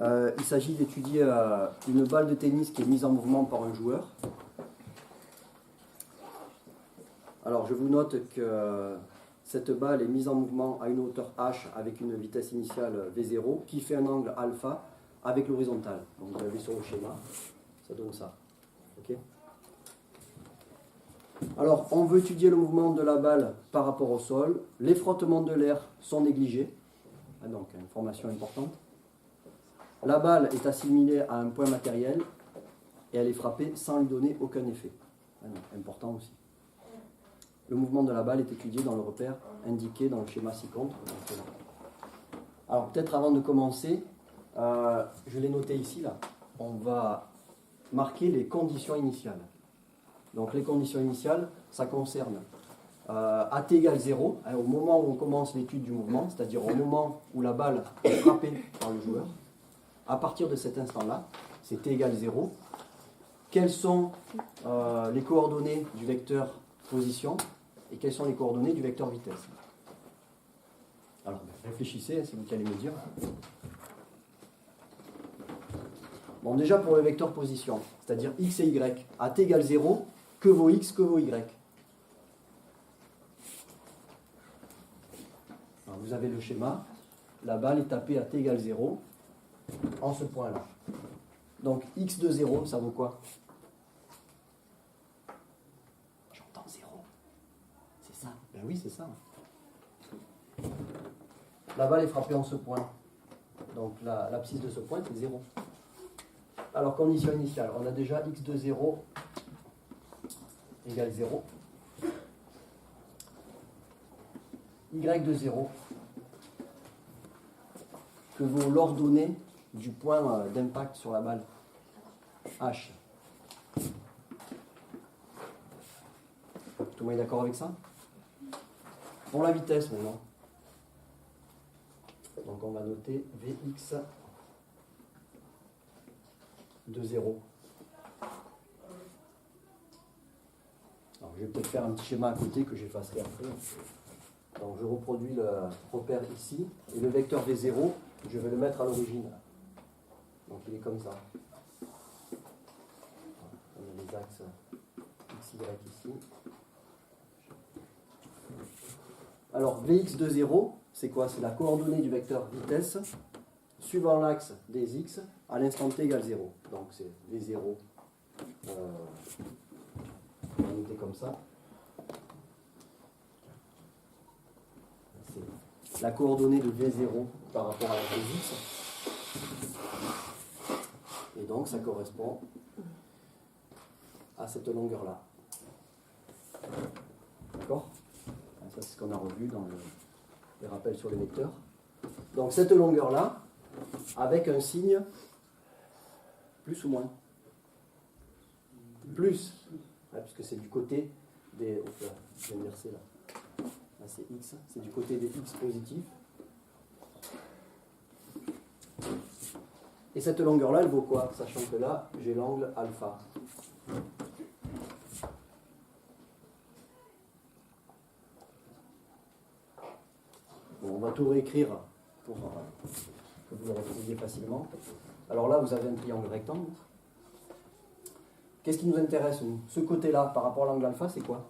Il s'agit d'étudier une balle de tennis qui est mise en mouvement par un joueur. Alors je vous note que cette balle est mise en mouvement à une hauteur h avec une vitesse initiale v0 qui fait un angle alpha avec l'horizontale. Donc vous l'avez sur le schéma, ça donne ça. Okay. Alors on veut étudier le mouvement de la balle par rapport au sol. Les frottements de l'air sont négligés. Donc information importante. La balle est assimilée à un point matériel et elle est frappée sans lui donner aucun effet. Important aussi. Le mouvement de la balle est étudié dans le repère indiqué dans le schéma ci-contre. Alors peut-être avant de commencer, je l'ai noté ici, là. On va marquer les conditions initiales. Donc les conditions initiales, ça concerne at égale 0, au moment où on commence l'étude du mouvement, c'est-à-dire au moment où la balle est frappée par le joueur. À partir de cet instant-là, c'est t égale 0. Quelles sont les coordonnées du vecteur position et quelles sont les coordonnées du vecteur vitesse? Alors, réfléchissez, c'est vous qui allez me dire. Bon, déjà pour le vecteur position, c'est-à-dire x et y, à t égale 0, que vaut x, que vaut y? Alors, vous avez le schéma, la balle est tapée à t égale 0, en ce point-là. Donc, x de 0, ça vaut quoi? J'entends 0. C'est ça? Ben oui, c'est ça. La balle est frappée en ce point. Donc, l'abscisse de ce point, c'est 0. Alors, condition initiale. On a déjà x de 0 égale 0. Y de 0, que vaut l'ordonnée du point d'impact sur la balle, H. Tout le monde est d'accord avec ça? Pour la vitesse maintenant. Donc on va noter Vx de 0. Alors je vais peut-être faire un petit schéma à côté que j'effacerai après. Donc je reproduis le repère ici, et le vecteur V0, je vais le mettre à l'origine. Donc il est comme ça. On a les axes x, y ici. Alors Vx de 0, c'est quoi? C'est la coordonnée du vecteur vitesse suivant l'axe des x à l'instant t égale 0. Donc c'est V0, on va noter comme ça. C'est la coordonnée de V0 par rapport à la Vx. Et donc ça correspond à cette longueur-là. D'accord? Ça c'est ce qu'on a revu dans les rappels sur les vecteurs. Donc cette longueur-là, avec un signe plus ou moins? Plus, puisque c'est du côté des... Oh, là, je vais inverser là. Là c'est x, c'est du côté des x positifs. Et cette longueur-là, elle vaut quoi? Sachant que là, j'ai l'angle alpha. Bon, on va tout réécrire pour que vous le retrouviez facilement. Alors là, vous avez un triangle rectangle. Qu'est-ce qui nous intéresse, nous? Ce côté-là, par rapport à l'angle alpha, c'est quoi?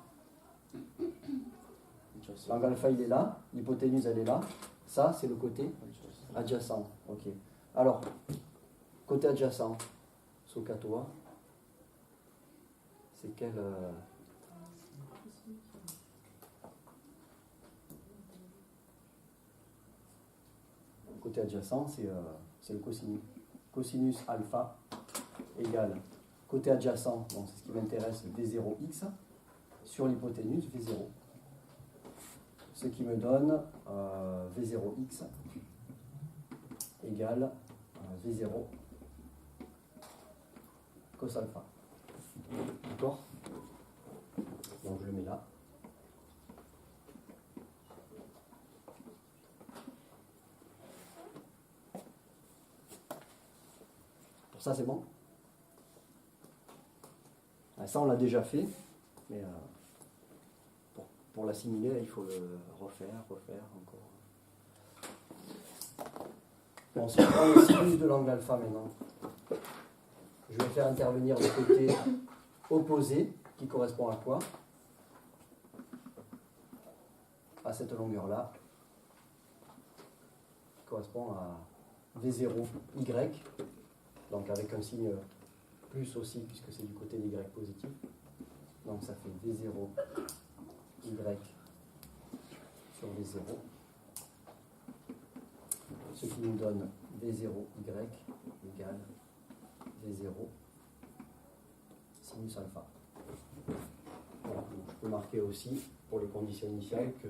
L'angle alpha, il est là. L'hypoténuse, elle est là. Ça, c'est le côté adjacent. Ok. Alors, côté adjacent, Sokatoa, c'est quel... Côté adjacent, c'est le cosinus. Cosinus alpha égale côté adjacent, donc c'est ce qui m'intéresse, V0x, sur l'hypoténuse, V0. Ce qui me donne V0x égale V0 cos alpha. D'accord? Donc je le mets là. Pour ça, c'est bon? Ça, on l'a déjà fait, mais pour l'assimiler, il faut le refaire encore. Bon, si je prends le sinus de l'angle alpha maintenant, je vais faire intervenir le côté opposé, qui correspond à quoi? À cette longueur-là, qui correspond à V0Y, donc avec un signe plus aussi, puisque c'est du côté des Y positif. Donc ça fait V0Y sur V0, ce qui nous donne V0Y égale V0 sinus alpha. Voilà. Donc, je peux marquer aussi, pour les conditions initiales, que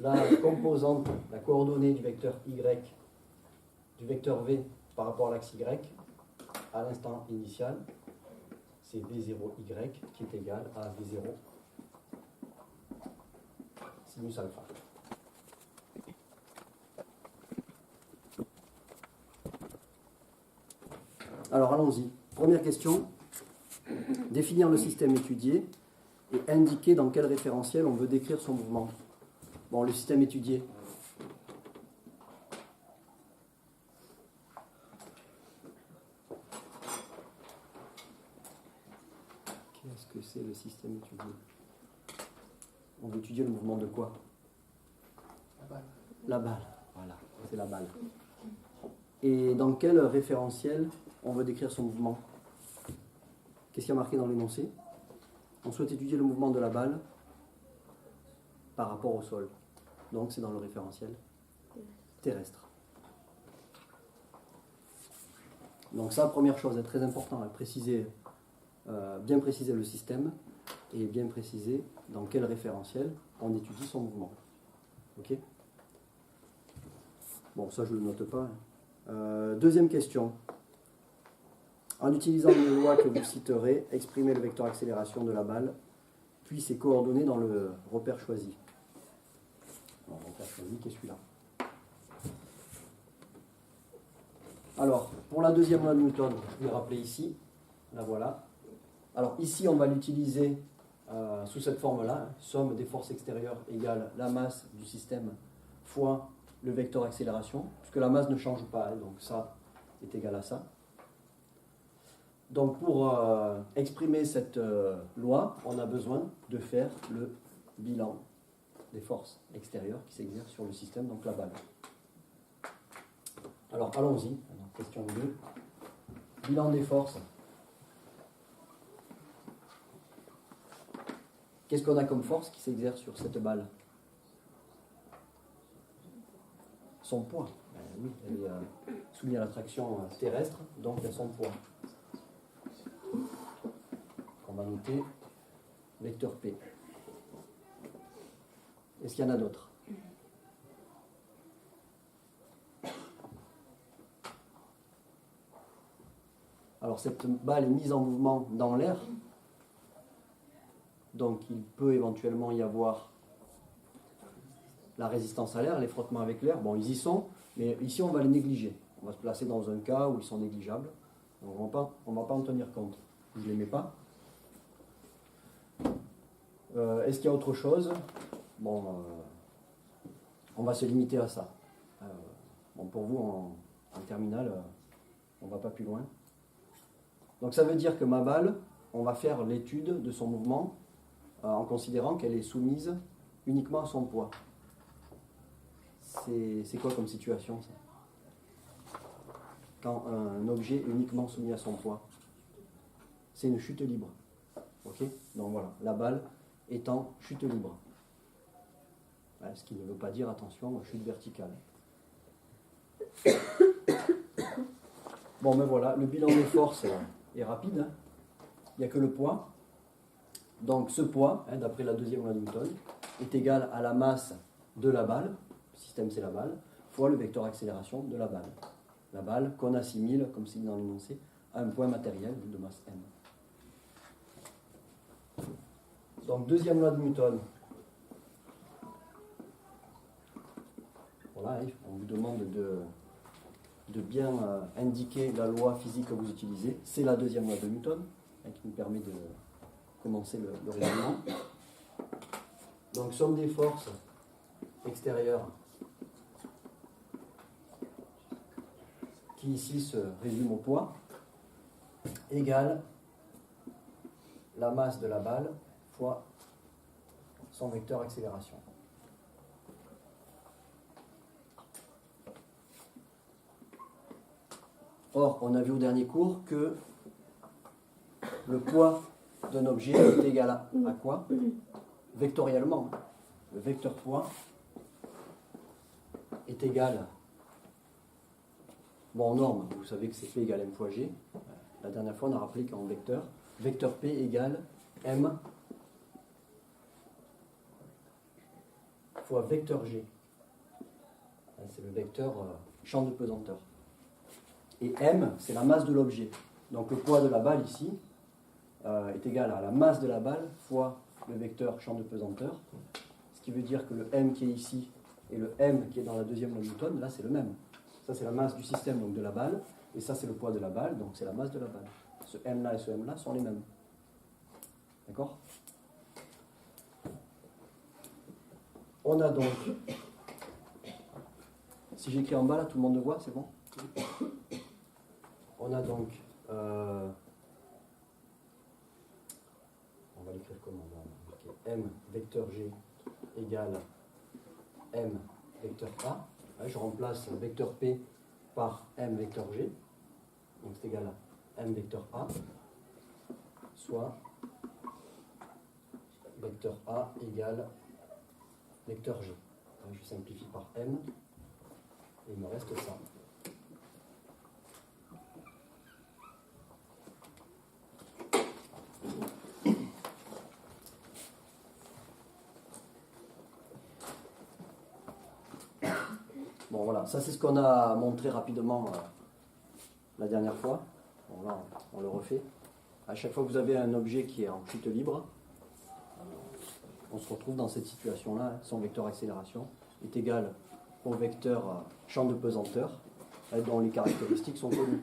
la composante, la coordonnée du vecteur Y, du vecteur V par rapport à l'axe Y, à l'instant initial, c'est V0Y qui est égal à V0 sinus alpha. Alors allons-y. Première question. Définir le système étudié et indiquer dans quel référentiel on veut décrire son mouvement. Bon, le système étudié. Qu'est-ce que c'est le système étudié? On veut étudier le mouvement de quoi? La balle. La balle, voilà, c'est la balle. Et dans quel référentiel on veut décrire son mouvement? Qu'est-ce qu'il y a marqué dans l'énoncé? On souhaite étudier le mouvement de la balle par rapport au sol. Donc c'est dans le référentiel terrestre. Donc ça, première chose, est très important, à préciser, bien préciser le système et bien préciser dans quel référentiel on étudie son mouvement. Ok? Bon, ça je ne le note pas. Deuxième question. En utilisant les lois que vous citerez, exprimez le vecteur accélération de la balle, puis ses coordonnées dans le repère choisi. Le repère choisi qui est celui-là. Alors, pour la deuxième loi de Newton, je vais rappeler ici, la voilà. Alors ici, on va l'utiliser sous cette forme-là, somme des forces extérieures égale la masse du système fois le vecteur accélération, puisque la masse ne change pas, donc ça est égal à ça. Donc pour exprimer cette loi, on a besoin de faire le bilan des forces extérieures qui s'exercent sur le système, donc la balle. Alors allons-y, question 2. Bilan des forces. Qu'est-ce qu'on a comme force qui s'exerce sur cette balle? Son poids. Oui, elle est soumise à l'attraction terrestre, donc il y a son poids. On va noter vecteur P. Est-ce qu'il y en a d'autres? Alors cette balle est mise en mouvement dans l'air, donc il peut éventuellement y avoir la résistance à l'air, les frottements avec l'air. Bon, ils y sont, mais ici on va les négliger. On va se placer dans un cas où ils sont négligeables. Donc, on ne va pas en tenir compte. Je ne les mets pas. Est-ce qu'il y a autre chose? Bon, on va se limiter à ça. Bon, pour vous, en terminale, on ne va pas plus loin. Donc ça veut dire que ma balle, on va faire l'étude de son mouvement en considérant qu'elle est soumise uniquement à son poids. C'est quoi comme situation, ça? Quand un objet est uniquement soumis à son poids, c'est une chute libre. Ok? Donc voilà, la balle est en chute libre. Ce qui ne veut pas dire, attention, chute verticale. Bon, mais voilà, le bilan des forces est rapide. Hein. Il n'y a que le poids. Donc ce poids, d'après la deuxième loi de Newton, est égal à la masse de la balle, le système c'est la balle, fois le vecteur accélération de la balle. La balle qu'on assimile, comme c'est dit dans l'énoncé, à un point matériel de masse m. Donc deuxième loi de Newton. Voilà, on vous demande de bien indiquer la loi physique que vous utilisez. C'est la deuxième loi de Newton, qui nous permet de commencer le raisonnement. Donc somme des forces extérieures qui ici se résume au poids, égale la masse de la balle fois son vecteur accélération. Or, on a vu au dernier cours que le poids d'un objet est égal à quoi? Vectoriellement. Le vecteur poids est égal, bon en norme, vous savez que c'est P égale M fois G. La dernière fois, on a rappelé qu'en vecteur, vecteur P égale M fois vecteur G. C'est le vecteur champ de pesanteur. Et M, c'est la masse de l'objet. Donc le poids de la balle ici est égal à la masse de la balle fois le vecteur champ de pesanteur. Ce qui veut dire que le M qui est ici et le M qui est dans la deuxième loi de Newton, là c'est le même. Ça c'est la masse du système, donc de la balle, et ça c'est le poids de la balle, donc c'est la masse de la balle. Ce M là et ce M là sont les mêmes. D'accord? On a donc, si j'écris en bas là, tout le monde le voit, c'est bon? On a donc, on va l'écrire comment? M vecteur G égale M vecteur A. Je remplace vecteur P par M vecteur G. Donc c'est égal à M vecteur A, soit vecteur A égale vecteur G. Je simplifie par M et il me reste ça. Bon voilà, ça c'est ce qu'on a montré rapidement la dernière fois. Bon là on le refait. À chaque fois que vous avez un objet qui est en chute libre, on se retrouve dans cette situation-là. Son vecteur accélération est égal au vecteur champ de pesanteur, dont les caractéristiques sont connues.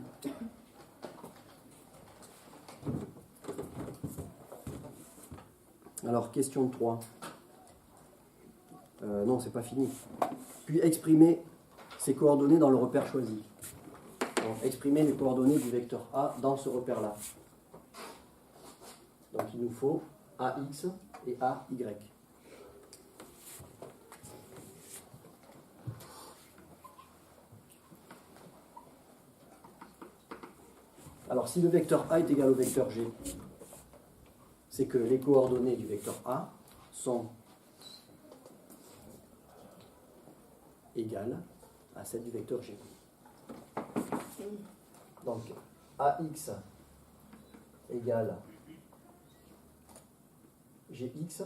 Alors question 3. Non, c'est pas fini. Puis exprimer ces coordonnées dans le repère choisi. Donc, exprimer les coordonnées du vecteur A dans ce repère-là. Donc il nous faut AX et AY. Alors si le vecteur A est égal au vecteur G, c'est que les coordonnées du vecteur A sont égales à celle du vecteur G. Donc AX égale Gx,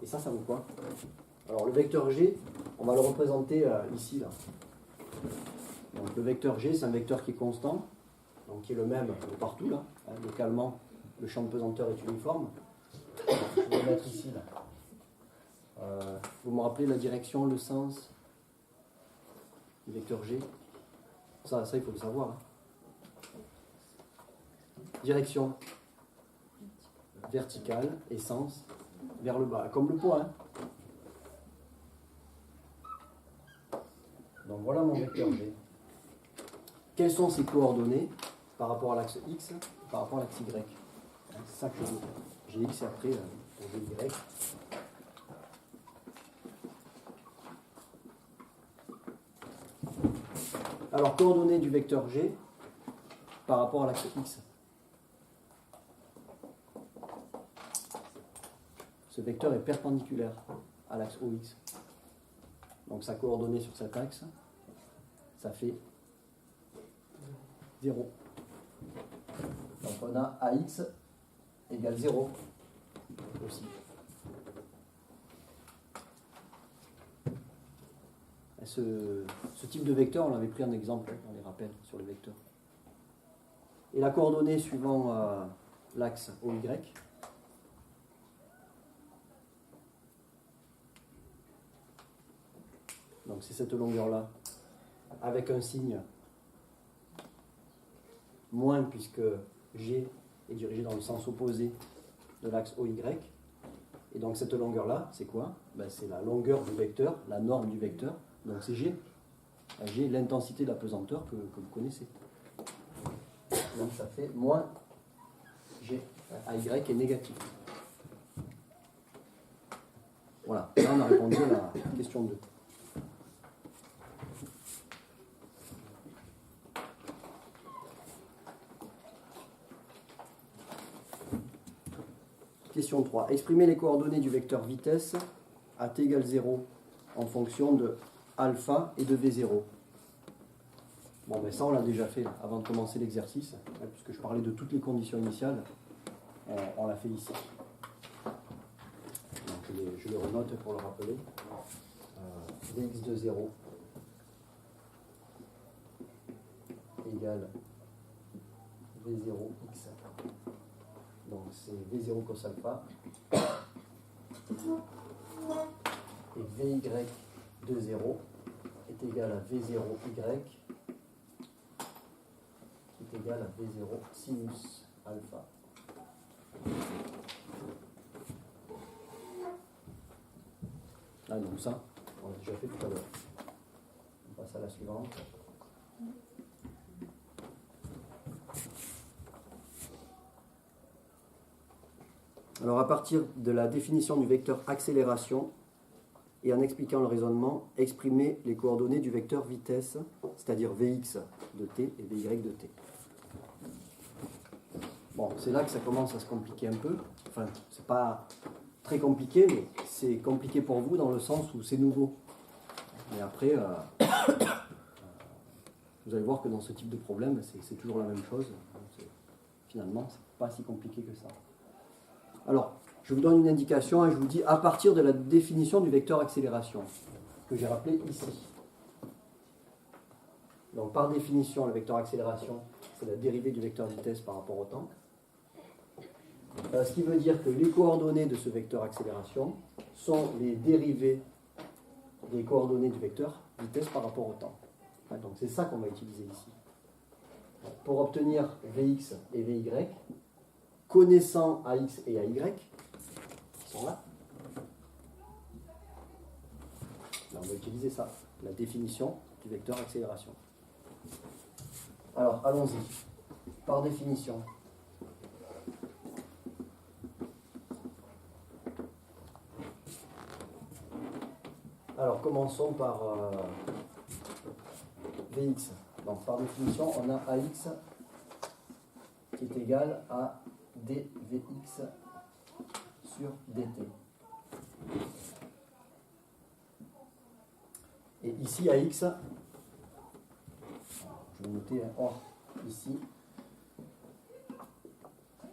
et ça vaut quoi? Alors le vecteur G, on va le représenter ici, là. Donc le vecteur G, c'est un vecteur qui est constant, donc qui est le même de partout, là. Localement, le champ de pesanteur est uniforme. Je vais le mettre ici, là. Vous me rappelez la direction, le sens du vecteur G? Ça il faut le savoir. Hein. Direction verticale et sens vers le bas, comme le poids. Hein. Donc voilà mon vecteur G. Quelles sont ses coordonnées par rapport à l'axe X et par rapport à l'axe Y? C'est ça que je veux. J'ai X et après j'ai Y. Alors, coordonnées du vecteur G par rapport à l'axe X. Ce vecteur est perpendiculaire à l'axe OX. Donc, sa coordonnée sur cet axe, ça fait 0. Donc, on a AX égale 0 aussi. Ce type de vecteur, on l'avait pris en exemple dans les rappels sur les vecteurs. Et la coordonnée suivant l'axe OY, donc c'est cette longueur-là, avec un signe moins puisque G est dirigé dans le sens opposé de l'axe OY. Et donc cette longueur-là, c'est quoi? C'est la longueur du vecteur, la norme du vecteur, donc c'est G. J'ai l'intensité de la pesanteur que vous connaissez. Donc ça fait moins G. AY est négatif. Voilà, là on a répondu à la question 2. Question 3. Exprimez les coordonnées du vecteur vitesse à t égale 0 en fonction de alpha et de V0. Bon, ben ça on l'a déjà fait avant de commencer l'exercice, puisque je parlais de toutes les conditions initiales, on l'a fait ici. Donc je le renote pour le rappeler. Vx de 0 égale V0x. Donc c'est V0 cos alpha. Et Vy de 0 est égal à V0y qui est égal à V0 sinus alpha. Ah donc ça, on l'a déjà fait tout à l'heure. On passe à la suivante. Alors à partir de la définition du vecteur accélération et en expliquant le raisonnement, exprimez les coordonnées du vecteur vitesse, c'est-à-dire Vx de t et Vy de t. Bon, c'est là que ça commence à se compliquer un peu. Enfin, c'est pas très compliqué, mais c'est compliqué pour vous dans le sens où c'est nouveau. Et après, vous allez voir que dans ce type de problème, c'est toujours la même chose. Finalement, c'est pas si compliqué que ça. Alors, je vous donne une indication et je vous dis à partir de la définition du vecteur accélération, que j'ai rappelé ici. Donc, par définition, le vecteur accélération, c'est la dérivée du vecteur vitesse par rapport au temps. Ce qui veut dire que les coordonnées de ce vecteur accélération sont les dérivées des coordonnées du vecteur vitesse par rapport au temps. Donc, c'est ça qu'on va utiliser ici. Pour obtenir Vx et Vy, connaissant AX et AY, qui sont là, on va utiliser ça, la définition du vecteur accélération. Alors, allons-y. Par définition, alors commençons par Vx. Donc, par définition, on a AX qui est égal à dVx sur dt. Et ici, AX, je vais noter or ici,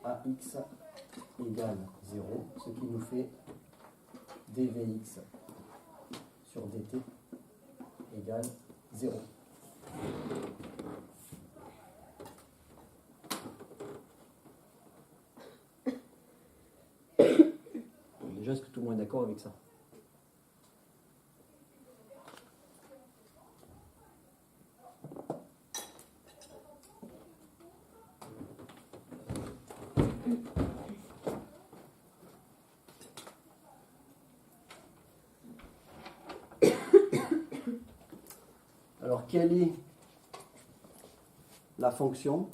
AX égale 0, ce qui nous fait dVx sur dt égale 0. Déjà, est-ce que tout le monde est d'accord avec ça? Alors, quelle est la fonction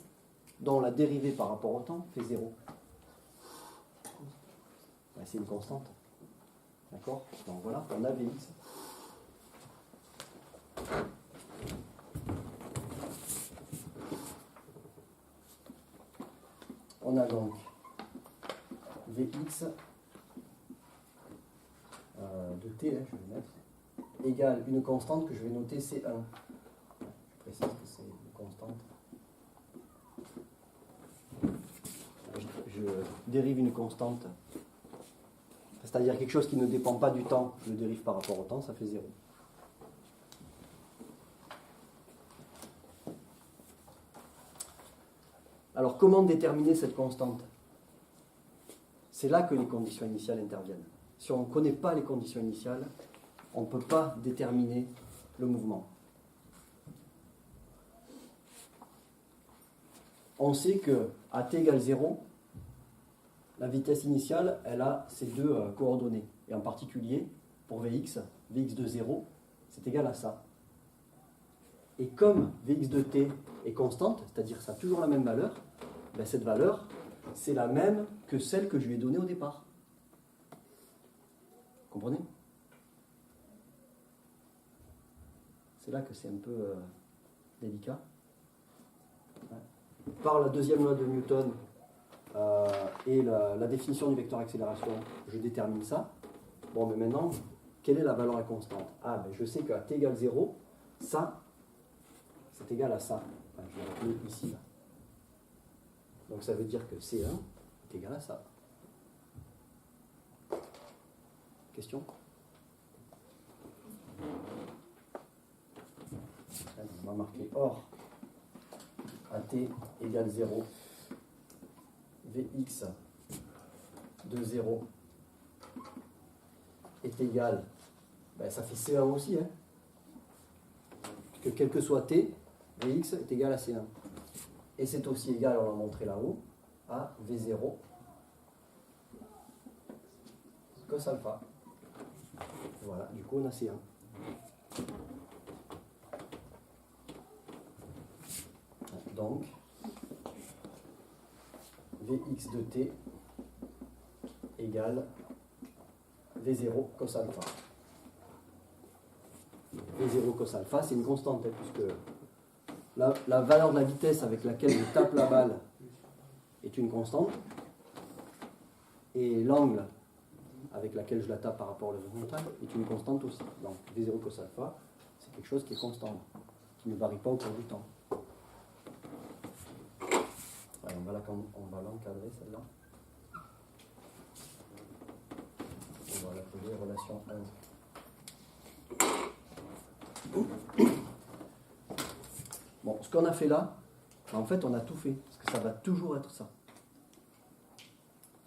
dont la dérivée par rapport au temps fait 0? C'est une constante. D'accord? Donc voilà, on a Vx. On a donc Vx de t, je vais mettre, égale une constante que je vais noter C1. Je précise que c'est une constante. Je dérive une constante. C'est-à-dire quelque chose qui ne dépend pas du temps, je le dérive par rapport au temps, ça fait 0. Alors comment déterminer cette constante? C'est là que les conditions initiales interviennent. Si on ne connaît pas les conditions initiales, on ne peut pas déterminer le mouvement. On sait que à t égale 0, la vitesse initiale, elle a ces deux coordonnées. Et en particulier, pour Vx, Vx de 0, c'est égal à ça. Et comme Vx de t est constante, c'est-à-dire ça a toujours la même valeur, ben cette valeur, c'est la même que celle que je lui ai donnée au départ. Vous comprenez? C'est là que c'est un peu délicat. Par la deuxième loi de Newton et la définition du vecteur accélération, je détermine ça. Bon, mais maintenant, quelle est la valeur constante? Ah, ben je sais qu'à t égale 0, ça, c'est égal à ça. Enfin, je vais l'appeler ici. Là. Donc ça veut dire que C1 est égal à ça. Question? On va marquer or à t égale 0, Vx de 0 est égal, ben ça fait C1 aussi, hein, puisque quel que soit t, Vx est égal à C1. Et c'est aussi égal, on l'a montré là-haut, à V0 cos alpha. Voilà, du coup on a C1. Donc, Vx de t égale V0 cos alpha. V0 cos alpha, c'est une constante, hein, puisque la valeur de la vitesse avec laquelle je tape la balle est une constante, et l'angle avec laquelle je la tape par rapport à l'horizontale est une constante aussi. Donc V0 cos alpha, c'est quelque chose qui est constant, qui ne varie pas au cours du temps. Ouais, on va l'encadrer celle-là. On va l'appeler relation 1. Bon, ce qu'on a fait là, en fait, on a tout fait, parce que ça va toujours être ça.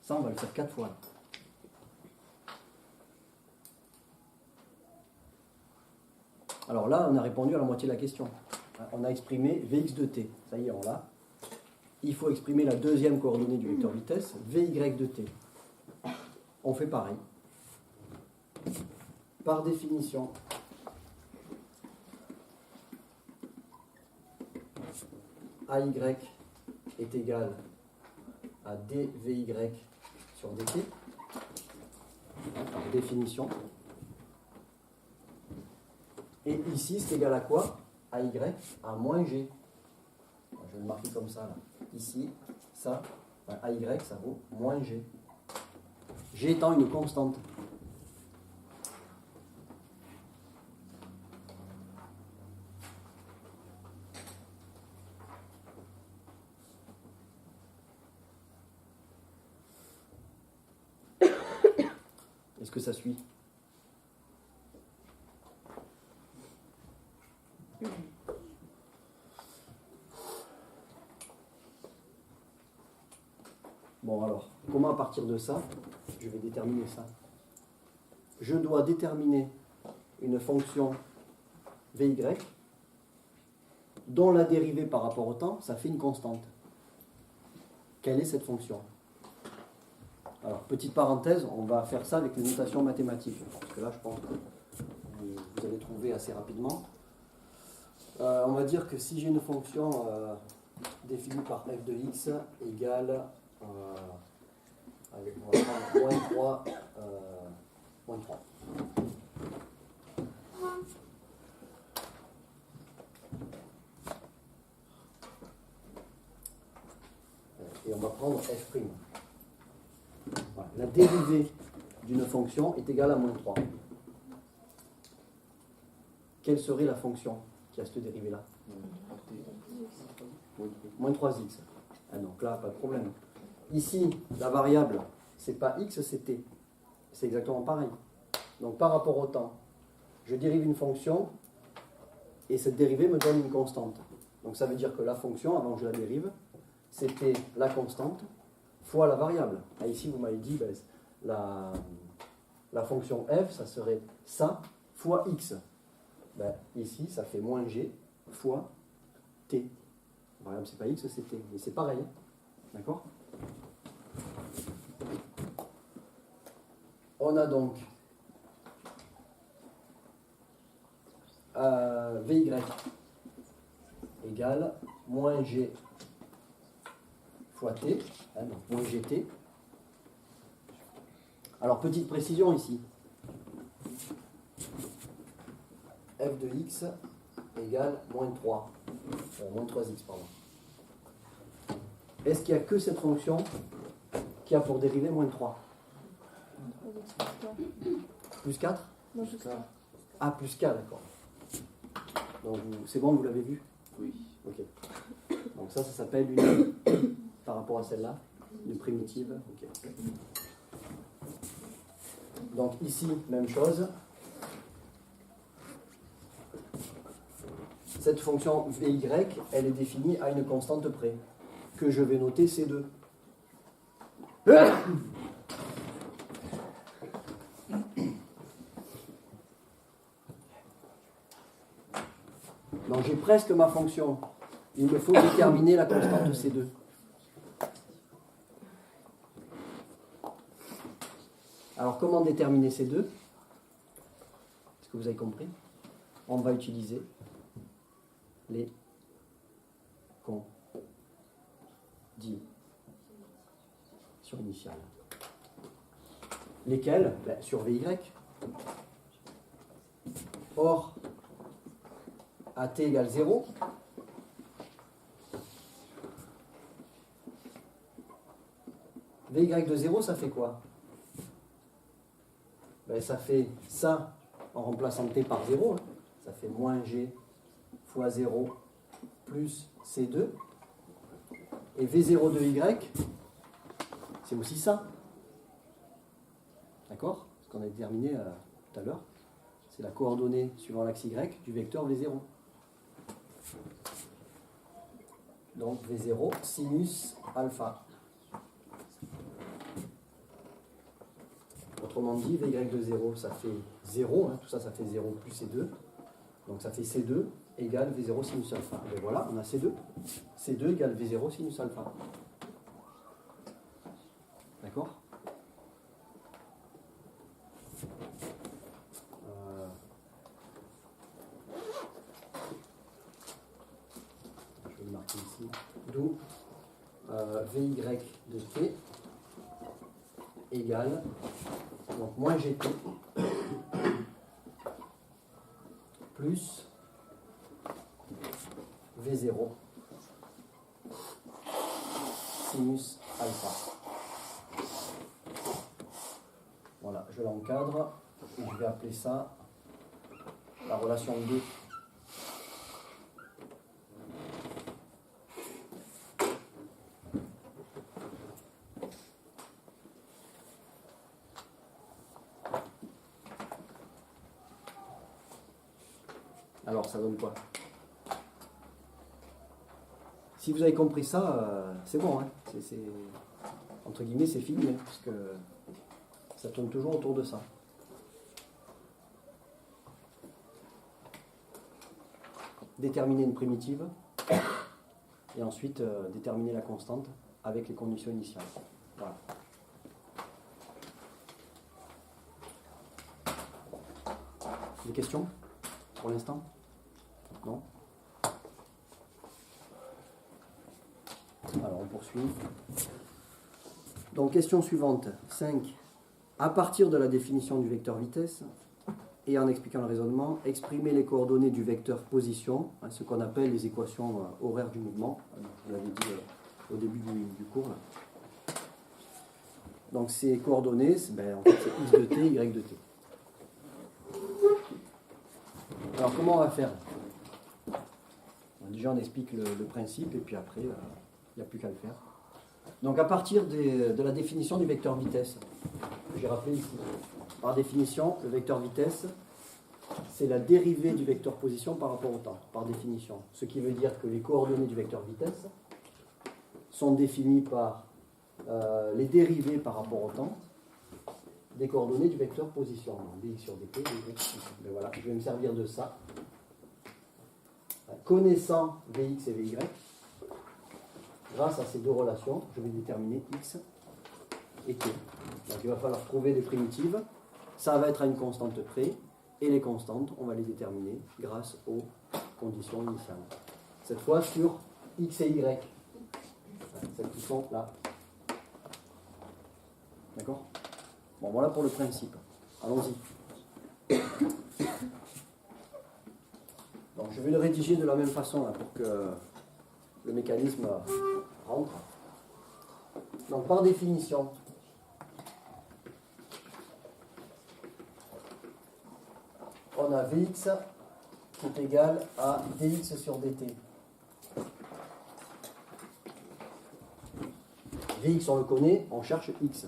Ça, on va le faire 4 fois. Alors là, on a répondu à la moitié de la question. On a exprimé Vx de t. Ça y est, on l'a. Il faut exprimer la deuxième coordonnée du vecteur vitesse, Vy de t. On fait pareil. Par définition, AY est égal à dVy sur dt, par définition. Et ici, c'est égal à quoi? AY à moins G. Je vais le marquer comme ça, là. Ici, ça, AY, ça vaut moins G. G étant une constante. Est-ce que ça suit? Bon alors, comment à partir de ça, je vais déterminer ça? Je dois déterminer une fonction Vy dont la dérivée par rapport au temps, ça fait une constante. Quelle est cette fonction? Alors, petite parenthèse, on va faire ça avec les notations mathématiques, parce que là, je pense que vous allez trouver assez rapidement. On va dire que si j'ai une fonction définie par f de x égale, allez, on va prendre moins 3. Et on va prendre f'. Voilà. La dérivée d'une fonction est égale à moins 3. Quelle serait la fonction qui a cette dérivée-là? Moins 3x. Ah, donc là, pas de problème. Ici, la variable, c'est pas x, c'est t. C'est exactement pareil. Donc par rapport au temps, je dérive une fonction et cette dérivée me donne une constante. Donc ça veut dire que la fonction, avant que je la dérive, c'était la constante fois la variable. Ah, ici, vous m'avez dit, ben, la fonction f, ça serait ça fois x. Ben, ici, ça fait moins g fois t. La variable, c'est pas x, c'est t. Mais c'est pareil. D'accord? On a donc Vy égale moins G fois T, hein, donc moins GT. Alors, petite précision ici. F de x égale moins 3. Moins 3x, pardon. Est-ce qu'il n'y a que cette fonction qui a pour dérivée moins 3 ? Plus 4 ? Non, plus 4. Ah, plus 4, d'accord. Donc, c'est bon, vous l'avez vu ? Oui. Ok. Donc ça s'appelle une, par rapport à celle-là, une primitive. Ok. Donc ici, même chose. Cette fonction Vy, elle est définie à une constante près, que je vais noter C2. Donc j'ai presque ma fonction. Il me faut déterminer la constante C2. Alors comment déterminer C2 ? Est-ce que vous avez compris ? On va utiliser les conditions initiales. Lesquelles ? Sur Vy. Or, à t égale 0, Vy de 0, ça fait quoi ? Ça fait ça en remplaçant t par 0, hein. Ça fait moins g fois 0 plus c2. Et v0 de y, c'est aussi ça. D'accord ? Ce qu'on a déterminé tout à l'heure. C'est la coordonnée suivant l'axe y du vecteur v0. Donc v0 sinus alpha. Autrement dit, Vy de 0, ça fait 0, hein, tout ça, ça fait 0 plus C2. Donc ça fait C2 égale V0 sinus alpha. Et voilà, on a C2. C2 égale V0 sinus alpha. D'accord ? Je vais le marquer ici. D'où Vy de t égale donc moins gt plus v0 sinus alpha. Voilà, je l'encadre et je vais appeler ça la relation 2. Alors, ça donne quoi ? Si vous avez compris ça, c'est bon. Hein. Entre guillemets, c'est fini, hein, parce que ça tourne toujours autour de ça. Déterminer une primitive, et ensuite déterminer la constante avec les conditions initiales. Voilà. Des questions pour l'instant ? Non ? Alors on poursuit. Donc question suivante, 5. À partir de la définition du vecteur vitesse et en expliquant le raisonnement, exprimer les coordonnées du vecteur position, hein, ce qu'on appelle les équations horaires du mouvement. Je vous l'avais dit au début du cours. Là. Donc ces coordonnées, en fait, c'est x de t, y de t. Alors comment on va faire ? Déjà on explique le principe et puis après il n'y a plus qu'à le faire. Donc à partir de la définition du vecteur vitesse, j'ai rappelé ici, par définition, le vecteur vitesse, c'est la dérivée du vecteur position par rapport au temps, par définition. Ce qui veut dire que les coordonnées du vecteur vitesse sont définies par les dérivées par rapport au temps des coordonnées du vecteur position. Donc dx sur dt, mais voilà, je vais me servir de ça. Connaissant Vx et Vy, grâce à ces deux relations, je vais déterminer x et t. Donc il va falloir trouver des primitives. Ça va être à une constante près. Et les constantes, on va les déterminer grâce aux conditions initiales. Cette fois sur x et y. Celles qui sont là. D'accord? Bon, voilà pour le principe. Allons-y. Donc, je vais le rédiger de la même façon là, pour que le mécanisme rentre. Donc, par définition, on a Vx qui est égal à dx sur dt. Vx, on le connaît, on cherche x.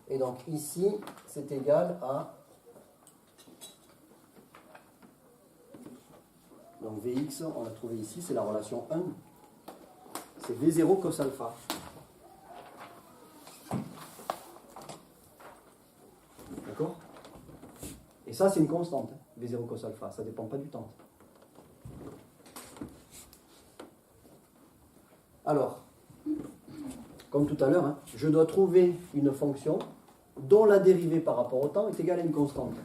Et donc ici, c'est égal à... Donc Vx, on l'a trouvé ici, c'est la relation 1. C'est V0 cos alpha. D'accord? Et ça, c'est une constante, V0 cos alpha. Ça ne dépend pas du temps. Alors, comme tout à l'heure, hein, je dois trouver une fonction dont la dérivée par rapport au temps est égale à une constante.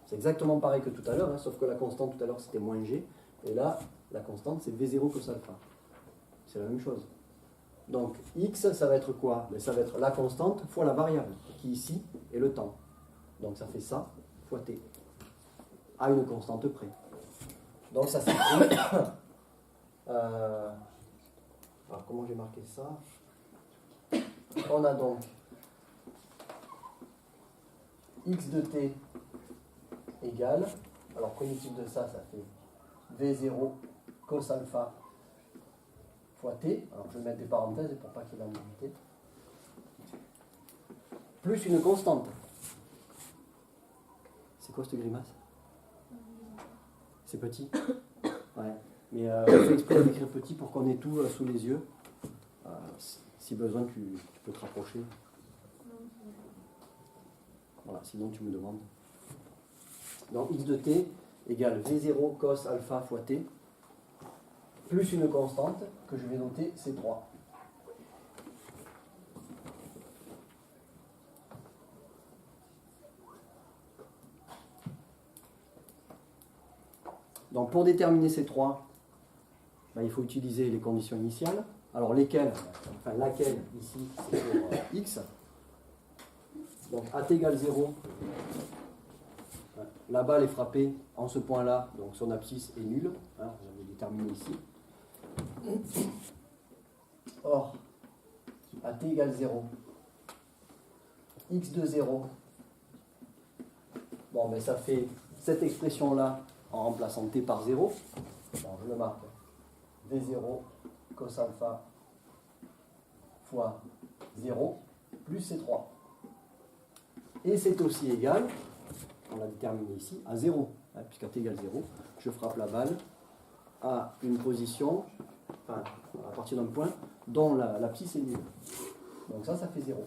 C'est exactement pareil que tout à l'heure, hein, sauf que la constante tout à l'heure c'était moins g, et là, la constante c'est V0 cos alpha. C'est la même chose. Donc, x, ça va être quoi? Ben, ça va être la constante fois la variable, qui ici est le temps. Donc ça fait ça fois t, à une constante près. Donc ça s'écrit... alors comment j'ai marqué ça? On a donc x de t égale, alors primitif de ça, ça fait V0 cos alpha fois t, alors je vais mettre des parenthèses pour pas qu'il y ait l'ambiguïté, plus une constante. C'est quoi cette grimace? C'est petit? Ouais. Mais on fait exprès d'écrire petit pour qu'on ait tout sous les yeux. Si besoin, tu peux te rapprocher. Voilà, sinon tu me demandes. Donc x de t égale V0 cos alpha fois t, plus une constante que je vais noter C3. Donc pour déterminer C3, ben, il faut utiliser les conditions initiales. Alors lesquelles? Enfin laquelle ici c'est pour x. Donc at égale 0. La balle est frappée en ce point-là, donc son abscisse est nulle. Hein, j'avais déterminé ici. Or, at égale 0, x de 0, bon, mais ça fait cette expression-là en remplaçant t par 0. Bon, je le marque. V0 cos alpha fois 0 plus C3. Et c'est aussi égal, on l'a déterminé ici, à 0. Hein, puisqu'à t égale 0, je frappe la balle à une position, enfin, à partir d'un point dont l'abscisse est nulle. Donc ça fait 0.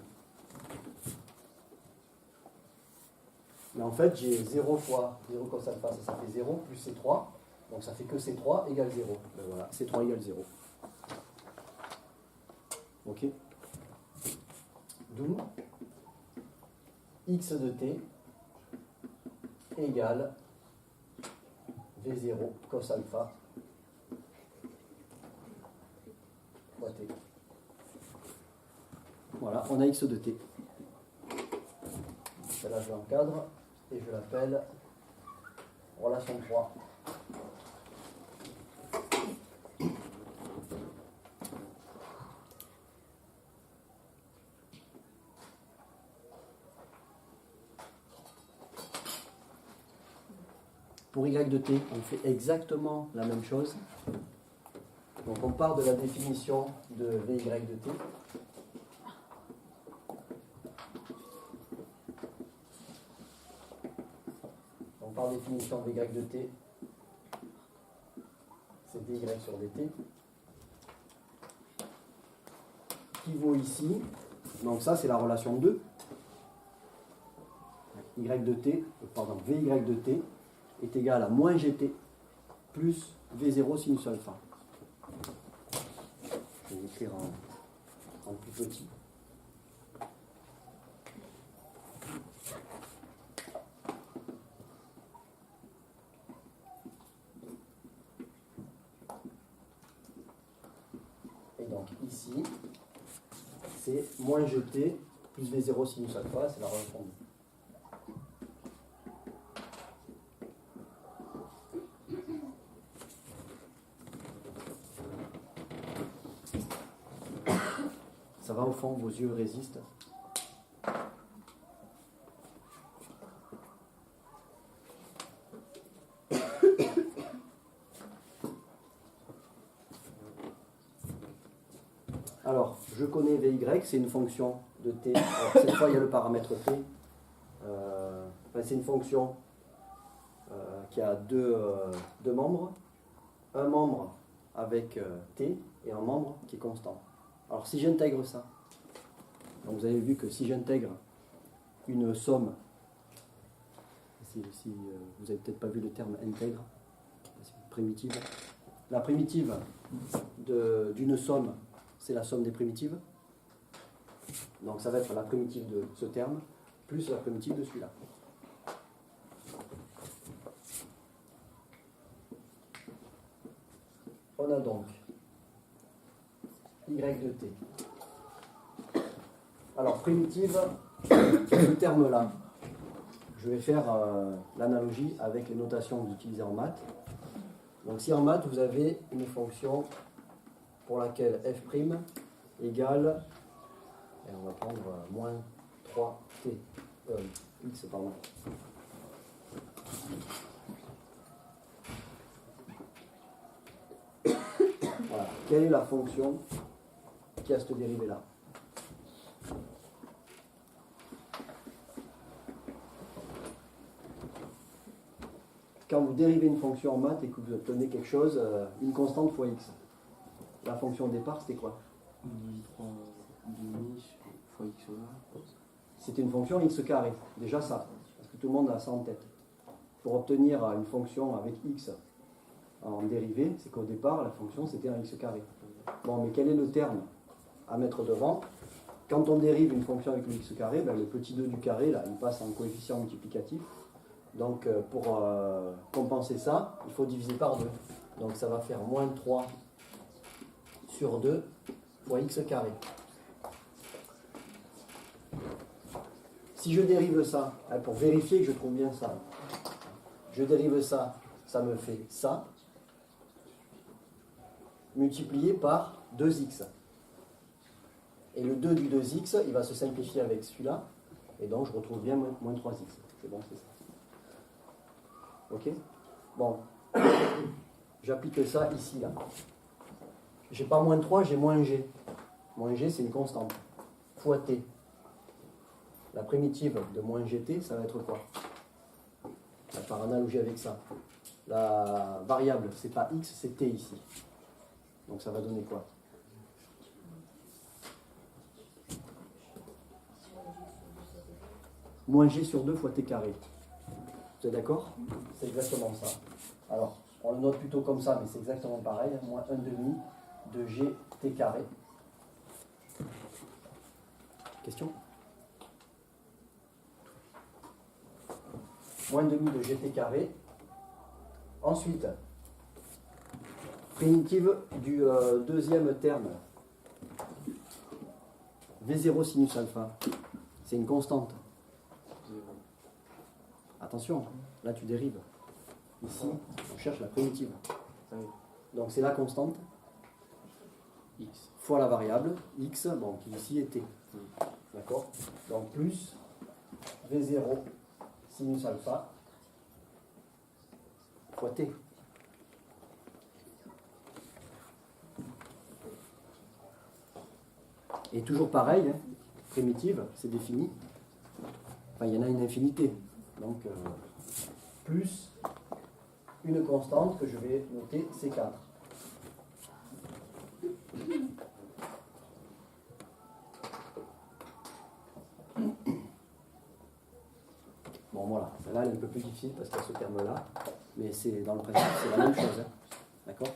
Mais en fait, j'ai 0 fois 0 cos alpha, ça fait 0, plus C3. Donc ça fait que C3 égale 0. Ben voilà, C3 égale 0. Ok? D'où x de t égale V0 cos alpha fois t. Voilà, on a x de t. Là, je l'encadre et je l'appelle relation 3. Pour y de t, on fait exactement la même chose. Donc on part de la définition de vy de t. Donc par définition vy de t, c'est dy sur dt. Qui vaut ici, donc ça c'est la relation 2. Y de t, pardon, vy de t est égal à moins gt plus v0 sinus alpha. Je vais l'écrire en plus petit. Donc ici, c'est moins gt plus V0 sinus alpha, c'est la relation fondue. Ça va au fond, vos yeux résistent. Alors, je connais Vy, c'est une fonction de t. Alors, cette fois, il y a le paramètre t. C'est une fonction qui a deux membres. Un membre avec t et un membre qui est constant. Alors, si j'intègre ça, donc vous avez vu que si j'intègre une somme, si vous n'avez peut-être pas vu le terme intègre, c'est une primitive. La primitive d'une somme, c'est la somme des primitives. Donc ça va être la primitive de ce terme plus la primitive de celui-là. On a donc y de t. Alors primitive, ce terme-là, je vais faire l'analogie avec les notations que vous utilisez en maths. Donc si en maths vous avez une fonction pour laquelle f' égale, et on va prendre moins 3t, x pardon. Voilà. Quelle est la fonction qui a cette dérivée-là? Quand vous dérivez une fonction en maths et que vous obtenez quelque chose, une constante fois x, la fonction de départ, c'était quoi? 3 demi fois x au carré. C'était une fonction x carré. Déjà ça, parce que tout le monde a ça en tête. Pour obtenir une fonction avec x en dérivée, c'est qu'au départ, la fonction, c'était un x carré. Bon, mais quel est le terme à mettre devant? Quand on dérive une fonction avec le x carré, ben, le petit 2 du carré, là, il passe en coefficient multiplicatif. Donc, pour compenser ça, il faut diviser par 2. Donc, ça va faire moins 3 sur 2 fois x carré. Si je dérive ça, pour vérifier que je trouve bien ça, je dérive ça, ça me fait ça, multiplié par 2x. Et le 2 du 2x, il va se simplifier avec celui-là, et donc je retrouve bien moins 3x. C'est bon, c'est ça. Ok? Bon. J'applique ça ici, là. J'ai pas moins 3, j'ai moins g. Moins g, c'est une constante. Fois t. La primitive de moins gt, ça va être quoi? Par analogie avec ça. La variable, c'est pas x, c'est t ici. Donc ça va donner quoi? Moins g sur 2 fois t carré. Vous êtes d'accord? C'est exactement ça. Alors, on le note plutôt comme ça, mais c'est exactement pareil. Moins 1 demi de g t carré. Question? Moins 1 demi de gt carré. Ensuite, primitive du deuxième terme. V0 sinus alpha. C'est une constante. Attention, là tu dérives. Ici, on cherche la primitive. Donc c'est la constante x fois la variable x, bon, qui ici est t. D'accord? Donc plus V0 sinus alpha fois t. Et toujours pareil, hein, primitive, c'est défini. Enfin, il y en a une infinité. Donc, plus une constante que je vais noter C4. Bon, voilà. Celle-là, elle est un peu plus difficile parce qu'il y a ce terme-là. Mais c'est dans le principe, c'est la même chose. Hein. D'accord?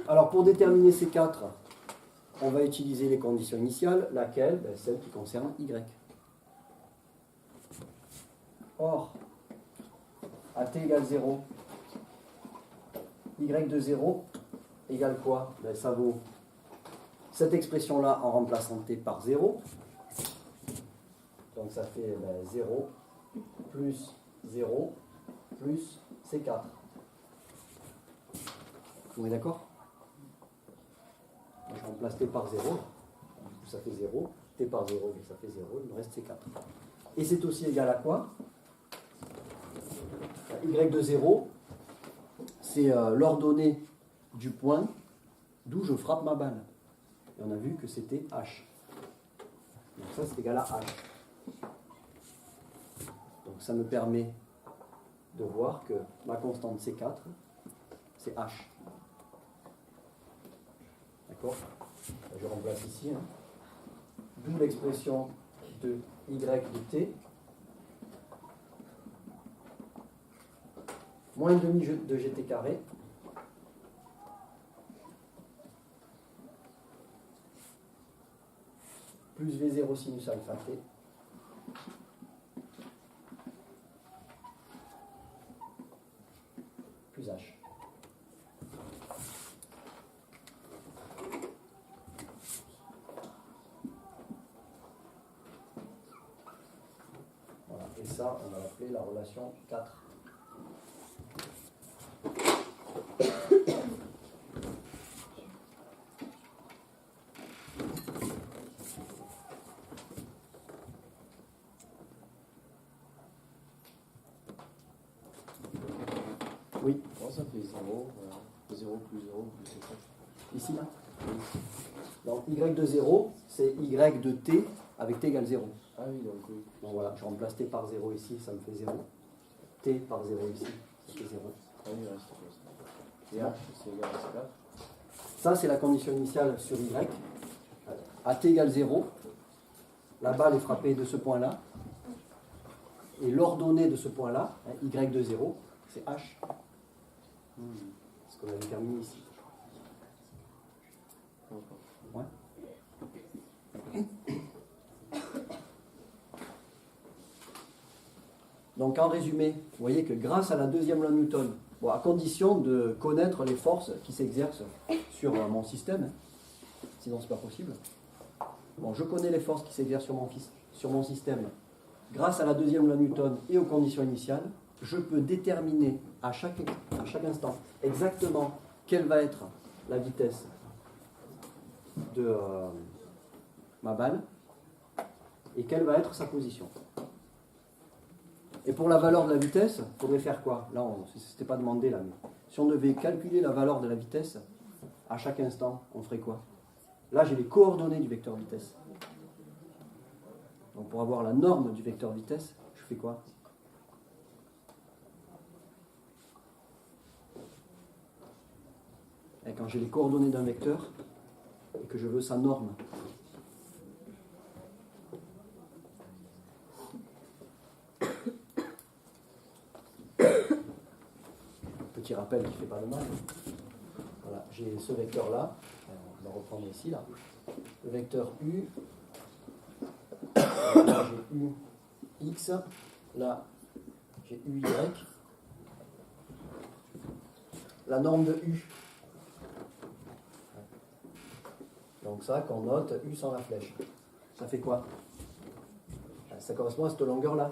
Alors, pour déterminer C4, on va utiliser les conditions initiales, laquelle? Ben, celle qui concerne Y. Or, à t égale 0, y de 0, égale quoi? Ben, ça vaut cette expression-là en remplaçant t par 0. Donc ça fait 0 plus 0 plus C4. Vous êtes d'accord? Je remplace t par 0. Du coup, ça fait 0. T par 0, ça fait 0. Il me reste C4. Et c'est aussi égal à quoi? Y de 0, c'est l'ordonnée du point d'où je frappe ma balle. Et on a vu que c'était H. Donc ça, c'est égal à H. Donc ça me permet de voir que ma constante C4, c'est H. D'accord? Je remplace ici. Hein. D'où l'expression de Y de T. Moins demi de GT carré. Plus V0 sinus alpha T. Plus H. Voilà. Et ça, on va l'appeler la relation 4. Oui. Comment ça fait 0, 0 plus 0 plus 4? Ici, là. Donc, Y de 0, c'est Y de T avec T égale 0. Ah oui, donc oui. Donc voilà, je remplace T par 0 ici, ça me fait 0. T par 0 ici, ça fait 0. Ah oui, il reste comme ça. Et H, c'est égal à 4. Ça, c'est la condition initiale sur Y. À T égale 0, la balle est frappée de ce point-là. Et l'ordonnée de ce point-là, Y de 0, c'est H. Ce qu'on a déterminé ici. Ouais. Donc en résumé, vous voyez que grâce à la deuxième loi de Newton, bon, à condition de connaître les forces qui s'exercent sur mon système, sinon c'est pas possible. Bon, je connais les forces qui s'exercent sur mon système. Grâce à la deuxième loi de Newton et aux conditions initiales, je peux déterminer à chaque instant exactement quelle va être la vitesse de ma balle et quelle va être sa position. Et pour la valeur de la vitesse, il faudrait faire quoi? Là, c'était pas demandé là, mais si on devait calculer la valeur de la vitesse à chaque instant, on ferait quoi? Là, j'ai les coordonnées du vecteur vitesse. Donc pour avoir la norme du vecteur vitesse, je fais quoi? Et quand j'ai les coordonnées d'un vecteur et que je veux sa norme, petit rappel qui ne fait pas de mal. Voilà, j'ai ce vecteur-là, on va reprendre ici, là. Le vecteur U, là j'ai UX, là j'ai UY. La norme de U. Donc ça, qu'on note U sans la flèche. Ça fait quoi? Ça correspond à cette longueur-là.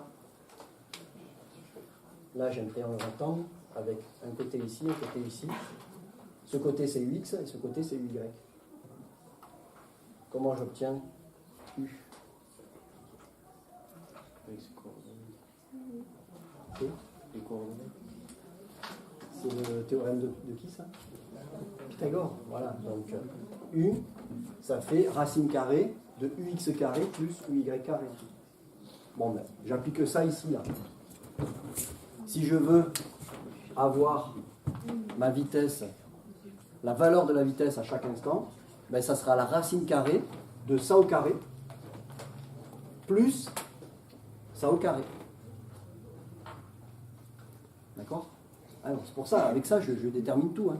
Là, j'ai un triangle rectangle avec un côté ici, un côté ici. Ce côté, c'est UX et ce côté, c'est UY. Comment j'obtiens U? Avec ses coordonnées. Okay. Les coordonnées. C'est le théorème de qui, ça? Pythagore. Voilà. Donc, U, ça fait racine carrée de UX carré plus UY carré. Bon, ben, j'applique ça ici, là. Si je veux avoir ma vitesse, la valeur de la vitesse à chaque instant, ben ça sera la racine carrée de ça au carré plus ça au carré. D'accord? Alors, c'est pour ça, avec ça, je détermine tout. Hein.